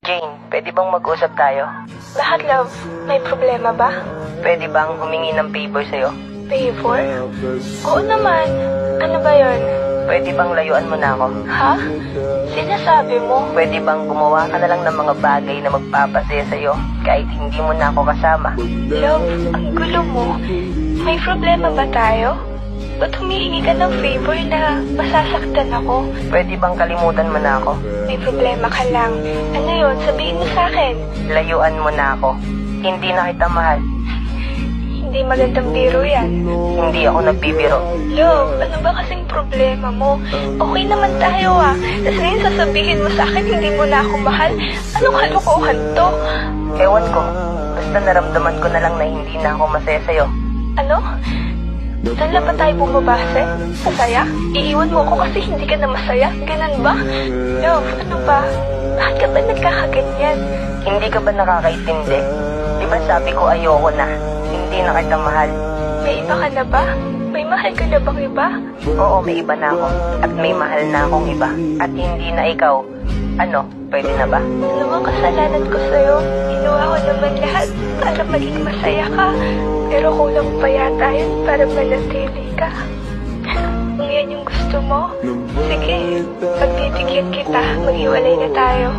Jane, pwede bang mag-usap tayo? Bakit, love? May problema ba? Pwede bang humingi ng favor sa'yo? Favor? Oo naman. Ano ba yon? Pwede bang layuan mo na ako? Ha? Sinasabi mo? Pwede bang gumawa ka na lang ng mga bagay na magpapasaya sa'yo kahit hindi mo na ako kasama? Love, ang gulo mo. May problema ba tayo? Ba't humihingi ka ng favor na masasaktan ako? Pwede bang kalimutan mo na ako? May problema ka lang. Ano yon? Sabihin mo sa akin. Layuan mo na ako. Hindi na kita mahal. Hindi magandang biro yan. Hindi ako nagbibiro. Love, ano ba kasing problema mo? Okay naman tayo Tapos ngayon sasabihin mo sa akin hindi mo na ako mahal? Anong kalokohan to? Ewan ko. Basta naramdaman ko na lang na hindi na ako masaya sa'yo. Ano? Saan lang ba tayo bumabase? Sa saya? Iiwan mo ako kasi hindi ka na masaya? Ganun ba? Love, ano ba? Bakit ka ba nagkakaganyan? Hindi ka ba nakakaintindi? Di ba sabi ko ayoko na? Hindi na kita mahal. May iba ka na ba? May mahal ka na bang iba? Oo, may iba na ako. At may mahal na akong iba. At hindi na ikaw. Ano, pwede na ba? Ano bang kasalanan ko sa'yo? Ginawa ko naman lahat para maging masaya ka. Pero kulang pa yata yun para manatili ka. Kung yan yung gusto mo, sige, pagbibigyan kita, maghiwalay na tayo.